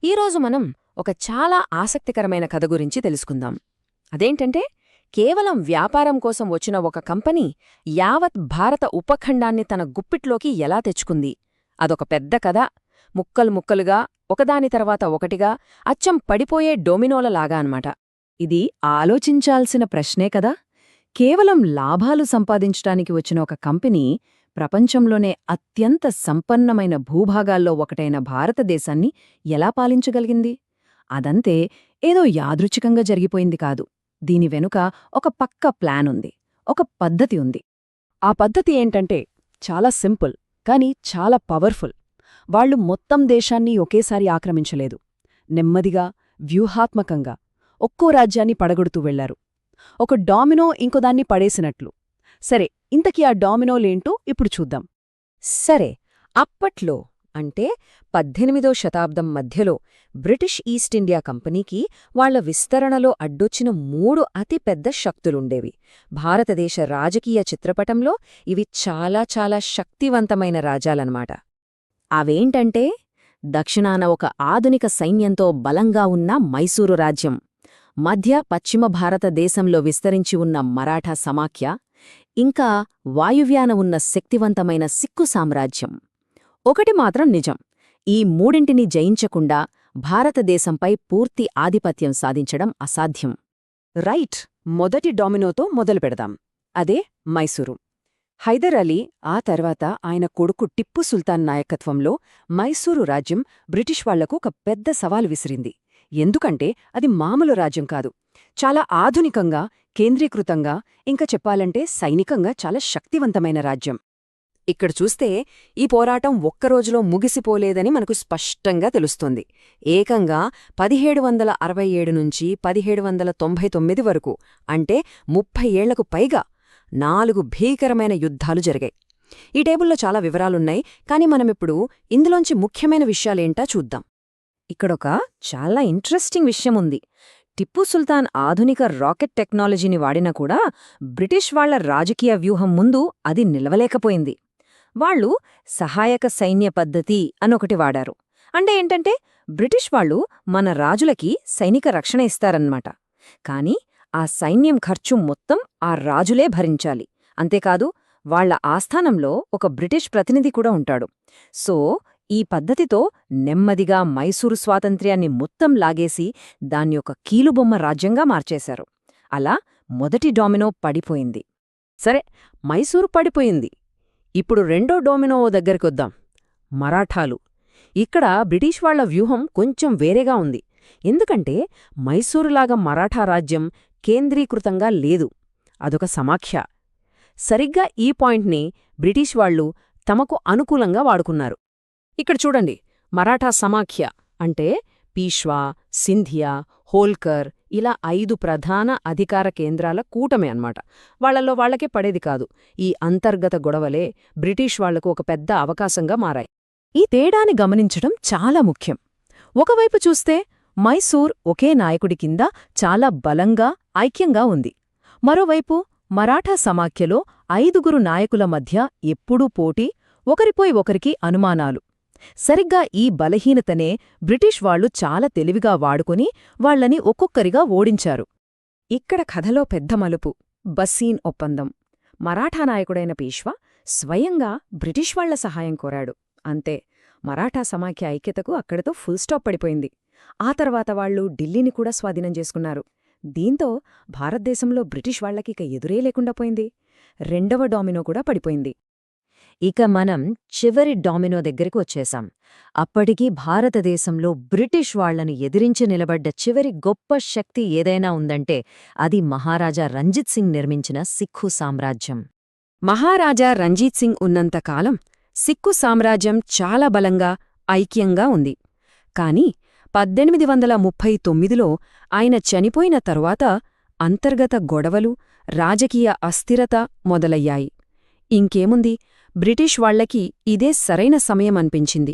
ఈరోజు మనం ఒక చాలా ఆసక్తికరమైన కథ గురించి తెలుసుకుందాం. అదేంటంటే, కేవలం వ్యాపారం కోసం వచ్చిన ఒక కంపెనీ యావత్ భారత ఉపఖండాన్ని తన గుప్పిట్లోకి ఎలా తెచ్చుకుంది. అదొక పెద్ద కథ, ముక్కలు ముక్కలుగా ఒకదాని తర్వాత ఒకటిగా అచ్చం పడిపోయే డొమినోలలాగా అన్నమాట. ఇది ఆలోచించాల్సిన ప్రశ్నే కదా. కేవలం లాభాలు సంపాదించటానికి వచ్చిన ఒక కంపెనీ ప్రపంచంలోనే అత్యంత సంపన్నమైన భూభాగాల్లో ఒకటైన భారతదేశాన్ని ఎలా పాలించగలిగింది? అదంతే ఏదో యాదృచ్ఛికంగా జరిగిపోయింది కాదు. దీని వెనుక ఒక పక్కా ప్లానుంది, ఒక పద్ధతి ఉంది. ఆ పద్ధతి ఏంటంటే చాలా సింపుల్, కాని చాలా పవర్ఫుల్. వాళ్లు మొత్తం దేశాన్ని ఒకేసారి ఆక్రమించలేదు. నెమ్మదిగా, వ్యూహాత్మకంగా ఒక్కో రాజ్యాన్ని పడగొడుతూ వెళ్లారు. ఒక డామినో ఇంకోదాన్ని పడేసినట్లు. సరే, ఇంతకీ ఆ డామినోలేంటో ఇప్పుడు చూద్దాం. సరే, అప్పట్లో అంటే 18వ శతాబ్దం మధ్యలో బ్రిటిష్ ఈస్ట్ ఇండియా కంపెనీకి వాళ్ల విస్తరణలో అడ్డొచ్చిన 3 అతిపెద్ద శక్తులుండేవి. భారతదేశ రాజకీయ చిత్రపటంలో ఇవి చాలా చాలా శక్తివంతమైన రాజ్యాలన్నమాట. అవేంటంటే, దక్షిణాన ఒక ఆధునిక సైన్యంతో బలంగా ఉన్న మైసూరు రాజ్యం, మధ్య పశ్చిమ భారతదేశంలో విస్తరించి ఉన్న మరాఠా సమాఖ్య, ఇంకా వాయువ్యాన ఉన్న శక్తివంతమైన సిక్కు సామ్రాజ్యం. ఒకటి మాత్రం నిజం, ఈ మూడింటిని జయించకుండా భారతదేశంపై పూర్తి ఆధిపత్యం సాధించడం అసాధ్యం. రైట్, మొదటి డామినోతో మొదలుపెడదాం. అదే మైసూరు. హైదర్ అలీ, ఆ తర్వాత ఆయన కొడుకు టిప్పు సుల్తాన్ నాయకత్వంలో మైసూరు రాజ్యం బ్రిటిష్ వాళ్లకు ఒక పెద్ద సవాలు విసిరింది. ఎందుకంటే అది మామూలు రాజ్యం కాదు, చాలా ఆధునికంగా, కేంద్రీకృతంగా, ఇంకా చెప్పాలంటే సైనికంగా చాలా శక్తివంతమైన రాజ్యం. ఇక్కడ చూస్తే ఈ పోరాటం ఒక్కరోజులో ముగిసిపోలేదని మనకు స్పష్టంగా తెలుస్తోంది. ఏకంగా 1767 నుంచి 1799 వరకు, అంటే 30 ఏళ్లకు పైగా 4 భీకరమైన యుద్ధాలు జరిగాయి. ఈ టేబుల్లో చాలా వివరాలున్నాయి, కాని మనమిప్పుడు ఇందులోంచి ముఖ్యమైన విషయాలేంటా చూద్దాం. ఇక్కడొక చాలా ఇంట్రెస్టింగ్ విషయముంది. టిప్పు సుల్తాన్ ఆధునిక రాకెట్ టెక్నాలజీని వాడినా కూడా బ్రిటిష్ వాళ్ల రాజకీయ వ్యూహం ముందు అది నిలవలేకపోయింది. వాళ్లు సహాయక సైన్య పద్ధతి అనొకటి వాడారు. అంటే ఏంటంటే, బ్రిటిష్ వాళ్లు మన రాజులకి సైనిక రక్షణ ఇస్తారన్నమాట. కాని ఆ సైన్యం ఖర్చు మొత్తం ఆ రాజులే భరించాలి. అంతేకాదు, వాళ్ల ఆస్థానంలో ఒక బ్రిటిష్ ప్రతినిధి కూడా ఉంటాడు. సో ఈ పద్ధతితో నెమ్మదిగా మైసూరు స్వాతంత్ర్యాన్ని మొత్తం లాగేసి దాన్ని ఒక కీలుబొమ్మ రాజ్యంగా మార్చేశారు. అలా మొదటి డామినో పడిపోయింది. సరే, మైసూరు పడిపోయింది. ఇప్పుడు రెండో డోమినో దగ్గరికొద్దాం, మరాఠాలు. ఇక్కడ బ్రిటిష్ వాళ్ల వ్యూహం కొంచెం వేరేగా ఉంది. ఎందుకంటే మైసూరులాగా మరాఠా రాజ్యం కేంద్రీకృతంగా లేదు, అదొక సమాఖ్య. సరిగ్గా ఈ పాయింట్ని బ్రిటిష్ వాళ్లు తమకు అనుకూలంగా వాడుకున్నారు. ఇక్కడ చూడండి, మరాఠా సమాఖ్య అంటే పీష్వా, సింధియా, హోల్కర్, ఇలా 5 ప్రధాన అధికార కేంద్రాల కూటమే అన్నమాట. వాళ్లలో వాళ్లకే పడేది కాదు. ఈ అంతర్గత గొడవలే బ్రిటిష్ వాళ్లకు ఒక పెద్ద అవకాశంగా మారాయి. ఈ తేడాని గమనించడం చాలా ముఖ్యం. ఒకవైపు చూస్తే మైసూర్ ఒకే నాయకుడి కింద చాలా బలంగా, ఐక్యంగా ఉంది. మరోవైపు మరాఠా సమాఖ్యలో 5గురు నాయకుల మధ్య ఎప్పుడూ పోటీ, ఒకరిపై ఒకరికి అనుమానాలు. సరిగ్గా ఈ బలహీనతనే బ్రిటిష్ వాళ్లు చాలా తెలివిగా వాడుకుని వాళ్లని ఒక్కొక్కరిగా ఓడించారు. ఇక్కడ కథలో పెద్ద మలుపు, బస్సీన్ ఒప్పందం. మరాఠా నాయకుడైన పీష్వా స్వయంగా బ్రిటిష్ వాళ్ల సహాయం కోరాడు. అంతే, మరాఠా సమాఖ్య ఐక్యతకు అక్కడితో ఫుల్ స్టాప్ పడిపోయింది. ఆ తర్వాత వాళ్లు ఢిల్లీని కూడా స్వాధీనం చేసుకున్నారు. దీంతో భారతదేశంలో బ్రిటిష్ వాళ్లకిక ఎదురే లేకుండా పోయింది. రెండవ డామినో కూడా పడిపోయింది. ఇక మనం చివరి డామినో దగ్గరికి వచ్చేశాం. అప్పటికీ భారతదేశంలో బ్రిటిష్ వాళ్లను ఎదిరించి నిలబడ్డ చివరి గొప్ప శక్తి ఏదైనా ఉందంటే అది మహారాజా రంజిత్ సింగ్ నిర్మించిన సిక్కు సామ్రాజ్యం. మహారాజా రంజిత్ సింగ్ ఉన్నంతకాలం సిక్కు సామ్రాజ్యం చాలా బలంగా, ఐక్యంగా ఉంది. కాని 1839లో ఆయన చనిపోయిన తరువాత అంతర్గత గొడవలు, రాజకీయ అస్థిరత మొదలయ్యాయి. ఇంకేముంది, బ్రిటిష్ వాళ్లకి ఇదే సరైన సమయమనిపించింది.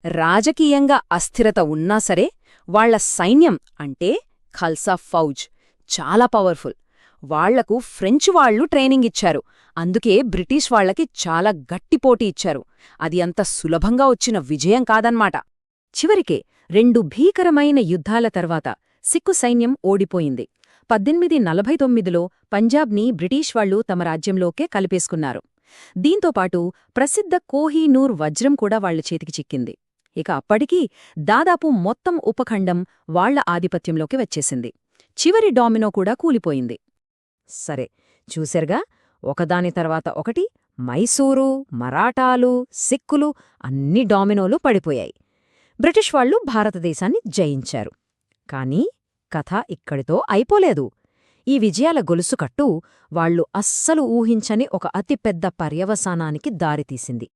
రాజకీయంగా అస్థిరత ఉన్నా సరే వాళ్ల సైన్యం అంటే ఖల్సా ఫౌజ్ చాలా పవర్ఫుల్. వాళ్లకు ఫ్రెంచ్ వాళ్లు ట్రైనింగ్ ఇచ్చారు. అందుకే బ్రిటిష్ వాళ్లకి చాలా గట్టి పోటీ ఇచ్చారు. అది అంత సులభంగా వచ్చిన విజయం కాదన్మాట. చివరికే 2 భీకరమైన యుద్ధాల తర్వాత సిక్కు సైన్యం ఓడిపోయింది. 1849లో పంజాబ్ని బ్రిటిష్ వాళ్లు తమ రాజ్యంలోకే కలిపేసుకున్నారు. దీంతోపాటు ప్రసిద్ధ కోహీనూర్ వజ్రం కూడా వాళ్ల చేతికి చిక్కింది. ఇక అప్పటికీ దాదాపు మొత్తం ఉపఖండం వాళ్ల ఆధిపత్యంలోకి వచ్చేసింది. చివరి డామినో కూడా కూలిపోయింది. సరే, చూశారుగా, ఒకదాని తర్వాత ఒకటి మైసూరు, మరాఠాలు, సిక్కులు అన్ని డామినోలు పడిపోయాయి. బ్రిటిష్ వాళ్లు భారతదేశాన్ని జయించారు. కానీ కథ ఇక్కడితో అయిపోలేదు. ఈ విజయాల గొలుసుకట్టు వాళ్లు అస్సలు ఊహించని ఒక అతిపెద్ద పర్యవసానానికి దారితీసింది.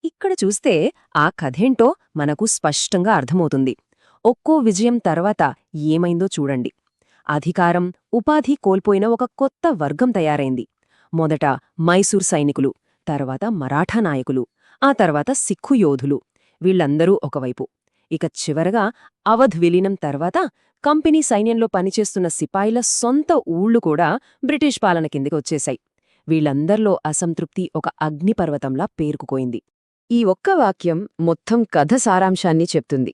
ఇక్కడ చూస్తే ఆ కథేంటో మనకు స్పష్టంగా అర్థమవుతుంది. ఒక్కో విజయం తర్వాత ఏమైందో చూడండి. అధికారం, ఉపాధి కోల్పోయిన ఒక కొత్త వర్గం తయారైంది. మొదట మైసూర్ సైనికులు, తర్వాత మరాఠా నాయకులు, ఆ తర్వాత సిక్కు యోధులు, వీళ్లందరూ ఒకవైపు. ఇక చివరగా అవధ్ విలీనం తర్వాత కంపెనీ సైన్యంలో పనిచేస్తున్న సిపాయిల సొంత ఊళ్లు కూడా బ్రిటిష్ పాలన కిందికి వచ్చేశాయి. వీళ్లందర్లో అసంతృప్తి ఒక అగ్నిపర్వతంలా పేరుకుపోయింది. ఈ ఒక్క వాక్యం మొత్తం కథ సారాంశాన్ని చెప్తుంది.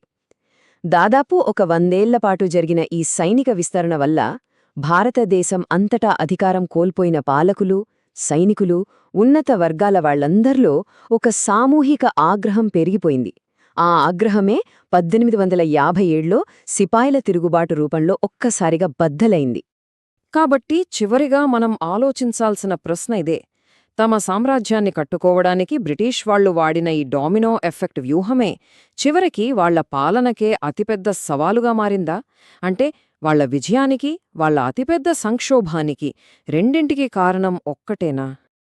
దాదాపు ఒక 100 ఏళ్లపాటు జరిగిన ఈ సైనిక విస్తరణ వల్ల భారతదేశం అంతటా అధికారం కోల్పోయిన పాలకులు, సైనికులు, ఉన్నత వర్గాల వాళ్లందర్లో ఒక సామూహిక ఆగ్రహం పెరిగిపోయింది. ఆ ఆగ్రహమే 1857లో సిపాయిల తిరుగుబాటు రూపంలో ఒక్కసారిగా బద్దలైంది. కాబట్టి చివరిగా మనం ఆలోచించాల్సిన ప్రశ్న ఇదే. తమ సామ్రాజ్యాన్ని కట్టుకోవడానికి బ్రిటిష్ వాళ్లు వాడిన ఈ డామినో ఎఫెక్ట్ వ్యూహమే చివరికి వాళ్ల పాలనకే అతిపెద్ద సవాలుగా మారిందా? అంటే వాళ్ల విజయానికి, వాళ్ల అతిపెద్ద సంక్షోభానికి రెండింటికీ కారణం ఒక్కటేనా?